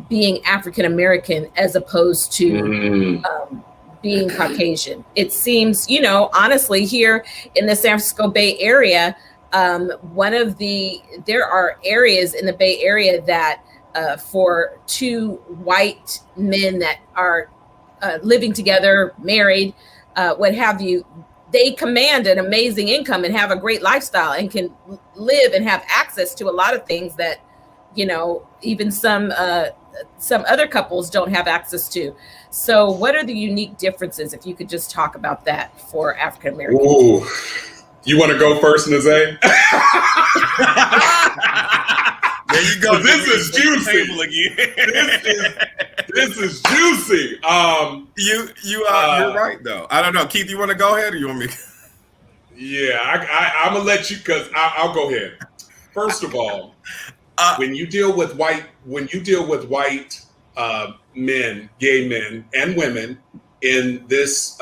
being African American as opposed to being Caucasian? It seems, you know, honestly, here in the San Francisco Bay Area, there are areas in the Bay Area that for two white men that are living together, married, what have you, they command an amazing income and have a great lifestyle and can live and have access to a lot of things that, you know, even some other couples don't have access to. So what are the unique differences, if you could just talk about that for African Americans? Ooh. You want to go first, Nazay? There you go. This is juicy. This is juicy. You're right though. I don't know, Keith. You want to go ahead, or you want me? Yeah, I'm gonna let you, because I'll go ahead. First of all, when you deal with white men, gay men and women in this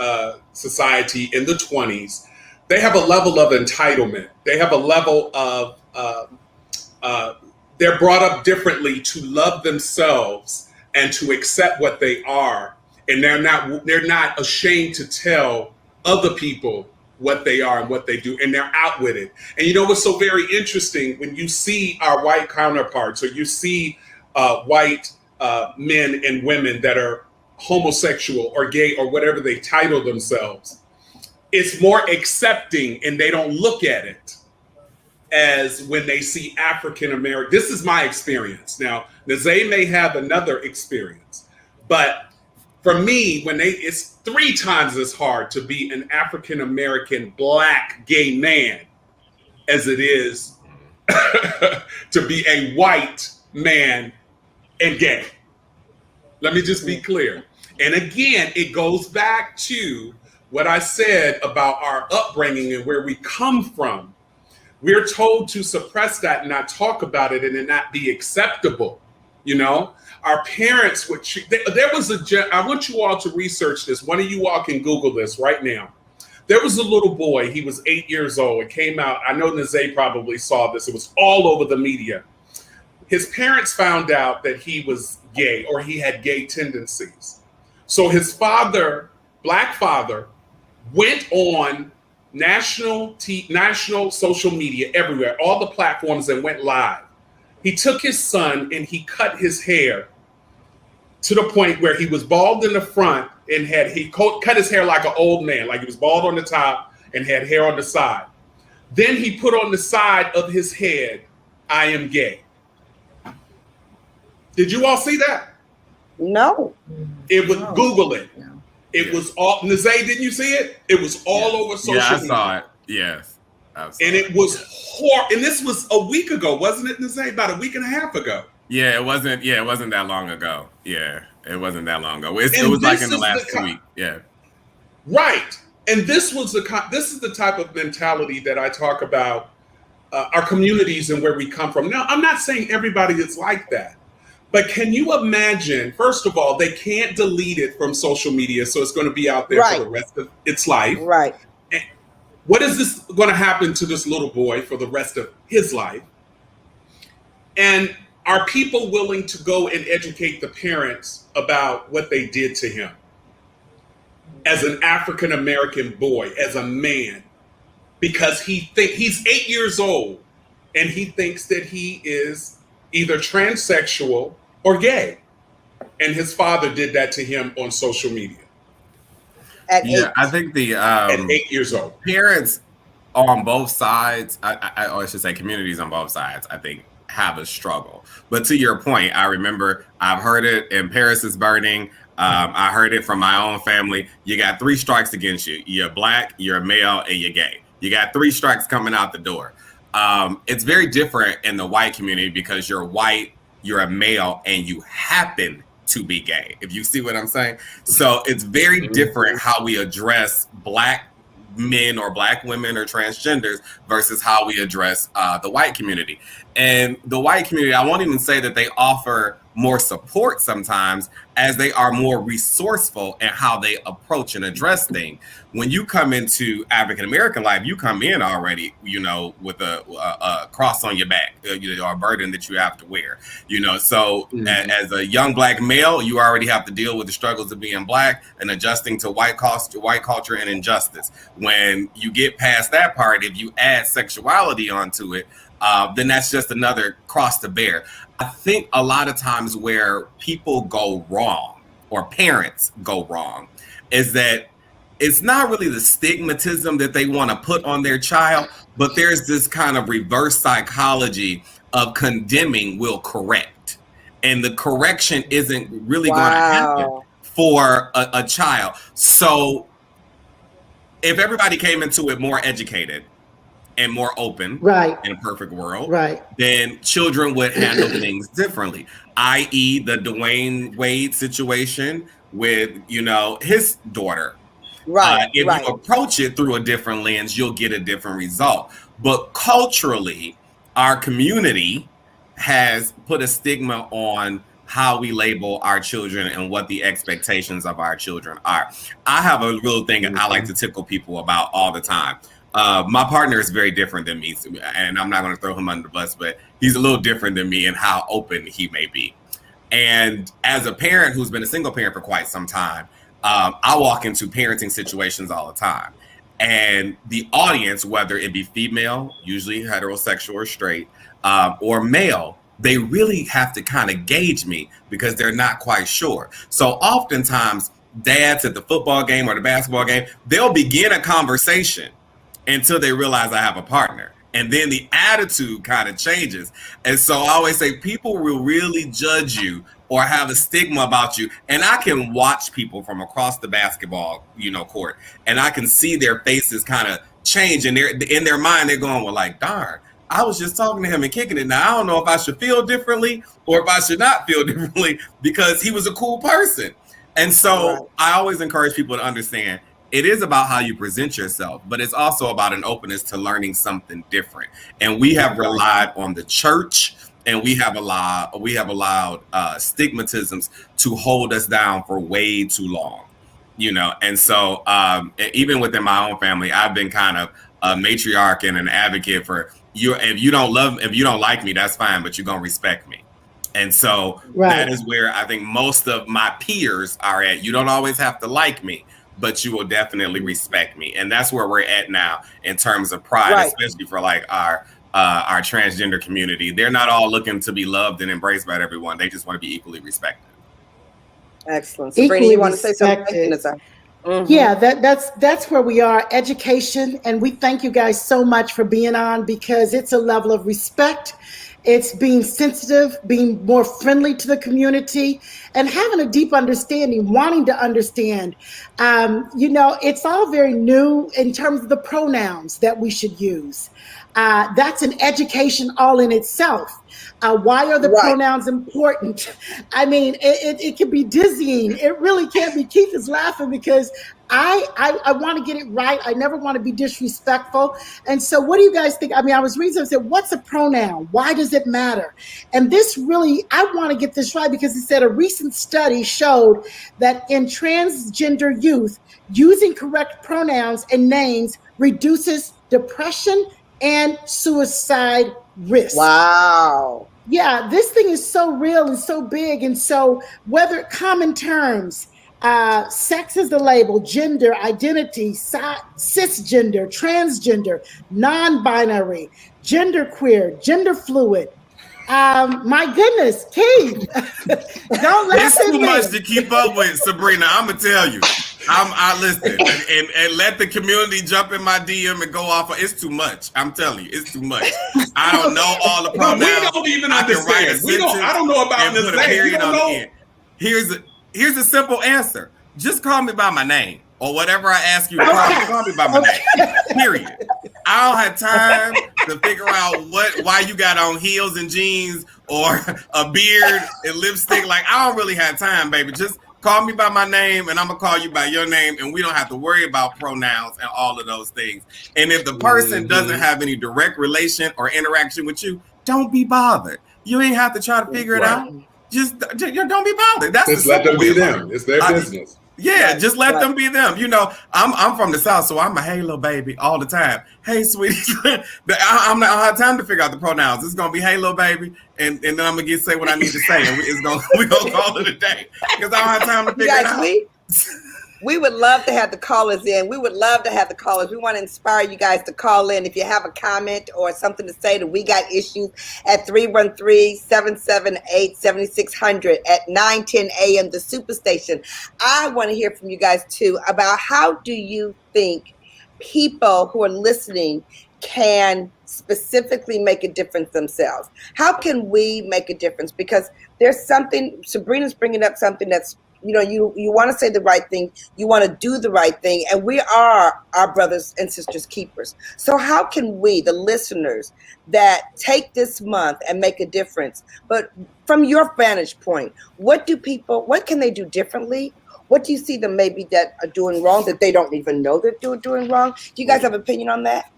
society in the 20s, they have a level of entitlement. They have a level of they're brought up differently to love themselves and to accept what they are, and they're not ashamed to tell other people what they are and what they do, and they're out with it. And you know what's so very interesting, when you see our white counterparts, or you see white men and women that are homosexual or gay or whatever they title themselves, it's more accepting, and they don't look at it as when they see African American. This is my experience. Now, Nazay may have another experience, but for me, it's 3 times as hard to be an African American Black gay man as it is to be a white man and gay. Let me just be clear. And again, it goes back to what I said about our upbringing and where we come from. We're told to suppress that and not talk about it, and it not be acceptable. You know, our parents would I want you all to research this. One of you all can Google this right now. There was a little boy, he was 8 years old. It came out, I know Nazay probably saw this. It was all over the media. His parents found out that he was gay or he had gay tendencies. So his father, black father, went on national social media everywhere, all the platforms, and went live. He took his son and he cut his hair to the point where he was bald in the front and he cut his hair like an old man, like he was bald on the top and had hair on the side. Then he put on the side of his head, "I am gay." Did you all see that? No. It was Google it. It was all Nazay, didn't you see it? It was all over social media. Yeah, I saw it. Yes. And it was horrible. And this was a week ago, wasn't it, Nazay? About a week and a half ago. Yeah, it wasn't that long ago. Yeah, it wasn't that long ago. It was like in the last 2 weeks. Yeah. Right. And this is the type of mentality that I talk about our communities and where we come from. Now, I'm not saying everybody is like that. But can you imagine, first of all, they can't delete it from social media, so it's going to be out there for the rest of its life. Right. And what is this going to happen to this little boy for the rest of his life? And are people willing to go and educate the parents about what they did to him as an African-American boy, as a man? Because he's 8 years old and he thinks that he is either transsexual or gay. And his father did that to him on social media. At 8. I think at 8 years old. Parents on both sides, I should say communities on both sides, I think have a struggle. But to your point, I remember I've heard it in Paris is Burning. I heard it from my own family. You got 3 strikes against you. You're black, you're a male, and you're gay. You got 3 strikes coming out the door. It's very different in the white community because you're white, you're a male, and you happen to be gay, if you see what I'm saying. So it's very different how we address black men or black women or transgenders versus how we address the white community. And the white community, I won't even say that they offer more support sometimes as they are more resourceful in how they approach and address things. When you come into African-American life, you come in already, with a cross on your back, or a burden that you have to wear, So as a young black male, you already have to deal with the struggles of being black and adjusting to white culture and injustice. When you get past that part, if you add sexuality onto it, then that's just another cross to bear. I think a lot of times where people go wrong or parents go wrong is that it's not really the stigmatism that they want to put on their child, but there's this kind of reverse psychology of condemning will correct. And the correction isn't really going to happen for a child. So if everybody came into it more educated and more open, in a perfect world, then children would handle things differently, i.e. the Dwayne Wade situation with, his daughter. If you approach it through a different lens, you'll get a different result. But culturally, our community has put a stigma on how we label our children and what the expectations of our children are. I have a real thing I like to tickle people about all the time. My partner is very different than me, and I'm not going to throw him under the bus, but he's a little different than me in how open he may be. And as a parent who's been a single parent for quite some time, I walk into parenting situations all the time. And the audience, whether it be female, usually heterosexual or straight, or male, they really have to kind of gauge me because they're not quite sure. So oftentimes, dads at the football game or the basketball game, they'll begin a conversation until they realize I have a partner. And then the attitude kind of changes. And so I always say people will really judge you or have a stigma about you. And I can watch people from across the basketball, court, and I can see their faces kind of change. And in their mind, they're going, well, like, darn, I was just talking to him and kicking it. Now, I don't know if I should feel differently or if I should not feel differently because he was a cool person. And so I always encourage people to understand it is about how you present yourself, but it's also about an openness to learning something different. And we have relied on the church, and we have allowed stigmatisms to hold us down for way too long. you know. And so even within my own family, I've been kind of a matriarch and an advocate for you. If you don't like me, that's fine, but you're going to respect me. And so that is where I think most of my peers are at. You don't always have to like me, but you will definitely respect me. And that's where we're at now in terms of pride, especially for like our transgender community. They're not all looking to be loved and embraced by everyone. They just want to be equally respected. Excellent. Sabrina, you want to say something? Mm-hmm. Yeah, that's where we are. Education, and we thank you guys so much for being on, because it's a level of respect. It's being sensitive, being more friendly to the community, and having a deep understanding, wanting to understand. It's all very new in terms of the pronouns that we should use. That's an education all in itself. Why are the pronouns important? I mean, it can be dizzying. It really can be. Keith is laughing because I want to get it right. I never want to be disrespectful. And so what do you guys think? I mean, I was reading and said, what's a pronoun? Why does it matter? And this really, I want to get this right, because it said a recent study showed that in transgender youth, using correct pronouns and names reduces depression and suicide risk. Wow. Yeah, this thing is so real and so big. And so whether common terms, sex is the label, gender, identity, cisgender, transgender, non-binary, genderqueer, gender fluid. My goodness, Keith, don't let It's too much to keep up with, Sabrina. I'm gonna tell you. I listen and let the community jump in my DM and go off. It's too much. I'm telling you, it's too much. I don't know all the pronouns. We don't even understand. I don't know about this. Period on the end. Here's a simple answer. Just call me by my name, or whatever I ask you to call me by my name. Period. I don't have time to figure out why you got on heels and jeans or a beard and lipstick. Like, I don't really have time, baby. Just call me by my name, and I'm gonna call you by your name, and we don't have to worry about pronouns and all of those things. And if the person doesn't have any direct relation or interaction with you, don't be bothered. You ain't have to try to figure it out. Just don't be bothered. That's just let them be them. It's their business. Yeah, just let them be them. You know, I'm from the South, so I'm a hey little baby all the time. Hey, sweetie. I don't have time to figure out the pronouns. It's gonna be hey little baby, and then I'm gonna say what I need to say, and we're gonna call it a day, because I don't have time to figure it out. We would love to have the callers in. We would love to have the callers. We want to inspire you guys to call in. If you have a comment or something to say that we got issues, at 313-778-7600 at 9:10 a.m. the Superstation. I want to hear from you guys too about how do you think people who are listening can specifically make a difference themselves? How can we make a difference? Because there's something, Sabrina's bringing up something that's, you want to say the right thing, you want to do the right thing, and we are our brothers and sisters keepers. So how can we, the listeners, that take this month and make a difference, but from your vantage point, what can they do differently? What do you see them maybe that are doing wrong that they don't even know that they're doing wrong? Do you guys have an opinion on that?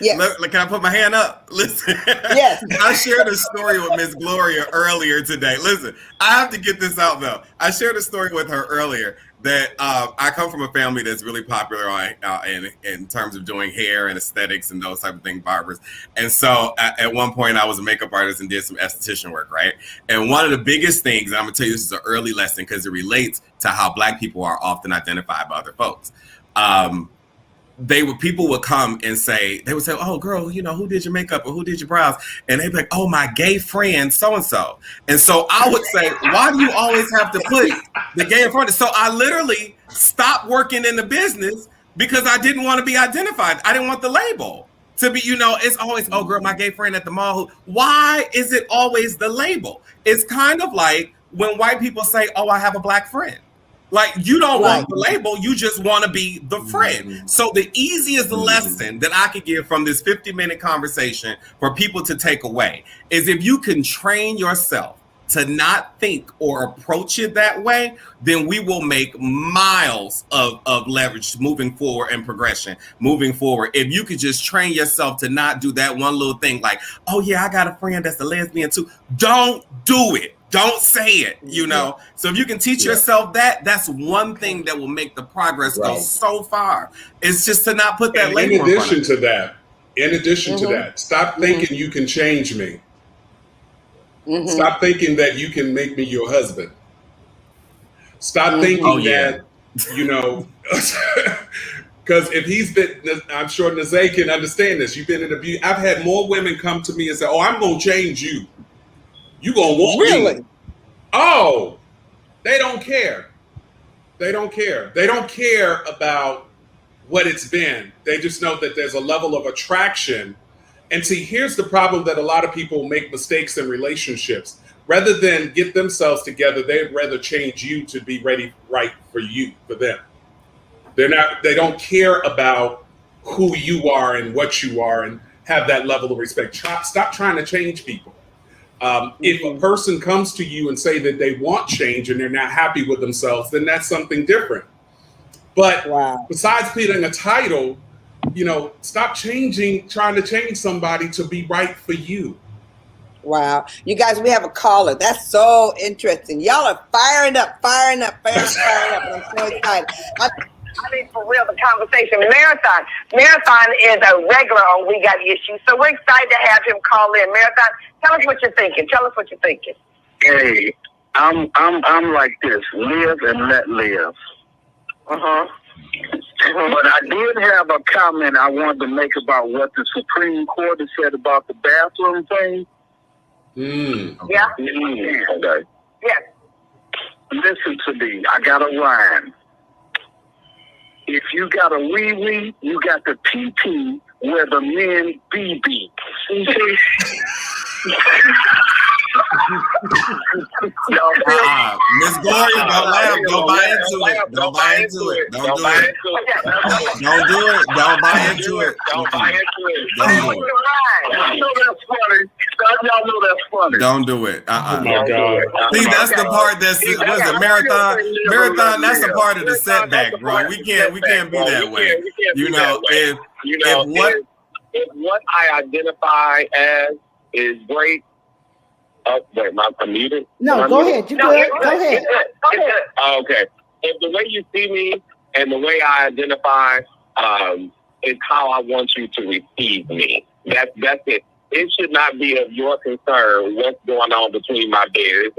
Yes. Look, can I put my hand up? Listen. Yes. I shared a story with Miss Gloria earlier today. Listen, I have to get this out though. I shared a story with her earlier that I come from a family that's really popular in terms of doing hair and aesthetics and those type of things, barbers. And so at one point I was a makeup artist and did some esthetician work, right? And one of the biggest things, and I'm gonna tell you this is an early lesson because it relates to how Black people are often identified by other folks. People would come and say, oh girl, who did your makeup or who did your brows? And they'd be like, oh, my gay friend, so-and-so. And so I would say, why do you always have to put the gay in front? So I literally stopped working in the business because I didn't want to be identified. I didn't want the label to be, it's always, oh girl, my gay friend at the mall. Why is it always the label? It's kind of like when white people say, oh, I have a Black friend. Like, you don't want the label, you just want to be the friend. So the easiest lesson that I could give from this 50-minute conversation for people to take away is if you can train yourself to not think or approach it that way, then we will make miles of leverage moving forward and progression moving forward. If you could just train yourself to not do that one little thing like, oh yeah, I got a friend that's a lesbian too. Don't do it. Don't say it, you know. So if you can teach yourself that, that's one thing that will make the progress go so far. It's just to not put that label. In addition to that, stop thinking you can change me. Stop thinking that you can make me your husband. Stop thinking that, you know, because if he's been, I'm sure Nazay can understand this. You've been in abuse. I've had more women come to me and say, "Oh, I'm going to change you. You going to want me." Oh, they don't care. They don't care. They don't care about what it's been. They just know that there's a level of attraction. And see, here's the problem that a lot of people make mistakes in relationships. Rather than get themselves together, they'd rather change you to be right for you, for them. They don't care about who you are and what you are and have that level of respect. Stop trying to change people. If a person comes to you and say that they want change and they're not happy with themselves, then that's something different. But besides being a title, you know, stop trying to change somebody to be right for you. Wow. You guys, we have a caller. That's so interesting. Y'all are firing up. And I'm so excited. I mean, for real, the conversation. Marathon is a regular on We Got Issues, so we're excited to have him call in. Marathon, tell us what you're thinking. Hey, I'm like this: live and let live. But I did have a comment I wanted to make about what the Supreme Court has said about the bathroom thing. Yeah. Okay. Yes. Listen to me. I got a rhyme. If you got a wee-wee, you got the PP where the men be. Miss Gloria, don't laugh. Don't buy into it. Don't buy into it. Don't do it. Don't do it. Don't buy into it. Don't buy into it. Don't do it. I know that's funny. Y'all know that's funny. Don't do it. Oh my God. See, that's the part that's what is it, marathon. That's a part of the setback, bro. We can't be that way. You know, if what I identify as is great. Oh, wait, I'm muted? No, go ahead. You good? Go ahead. Okay. If the way you see me and the way I identify is how I want you to receive me. That's it. It should not be of your concern what's going on between my bed.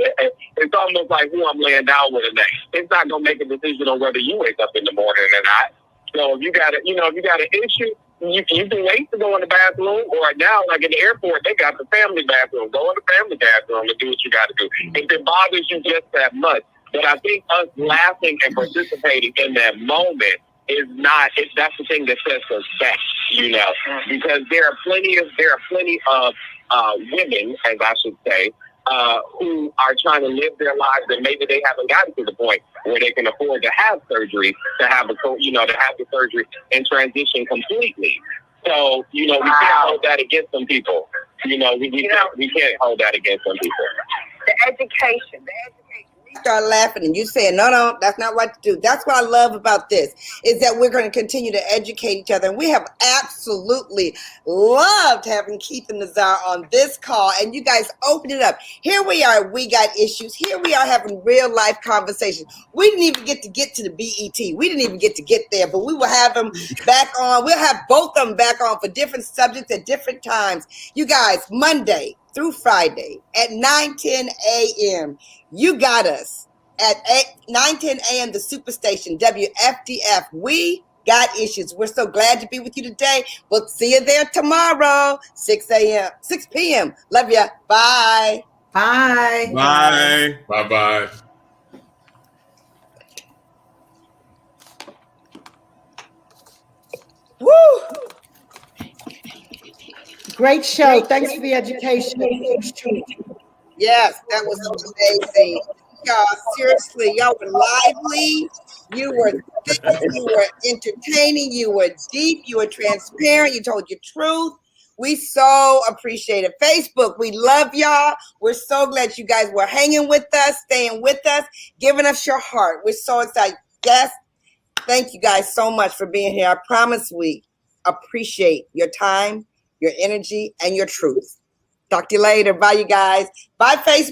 It's almost like who I'm laying down with today. It's not going to make a decision on whether you wake up in the morning or not. So if you got an issue, you can wait to go in the bathroom, or now, like in the airport, they got the family bathroom. Go in the family bathroom and do what you got to do. If it bothers you just that much. But I think us laughing and participating in that moment that's the thing that sets us back, you know, because there are plenty of women, as I should say, who are trying to live their lives, and maybe they haven't gotten to the point where they can afford to have surgery, to have the surgery and transition completely. So, you know, we can't hold that against some people. You know, we can't hold that against some people. The education. You start laughing and you saying, no, that's not what to do. That's what I love about this, is that we're going to continue to educate each other. And we have absolutely loved having Keith and Nazar on this call. And you guys open it up. Here we are. We got issues. Here we are having real life conversations. We didn't even get to the BET. We didn't even get to get there, but we will have them back on. We'll have both of them back on for different subjects at different times. You guys, Monday through Friday at 9:10 a.m. You got us at 9:10 a.m. the Superstation WFDF. We got issues. We're so glad to be with you today. We'll see you there tomorrow, 6 p.m. Love ya. Bye. Bye. Bye. Bye. Woo! Great show. Thanks for the education. Yes, that was amazing. Y'all, seriously, y'all were lively. You were thick, you were entertaining, you were deep, you were transparent, you told your truth. We so appreciate it. Facebook, we love y'all. We're so glad you guys were hanging with us, staying with us, giving us your heart. We're so excited. Yes, thank you guys so much for being here. I promise we appreciate your time, your energy, and your truth. Talk to you later. Bye, you guys. Bye, Facebook.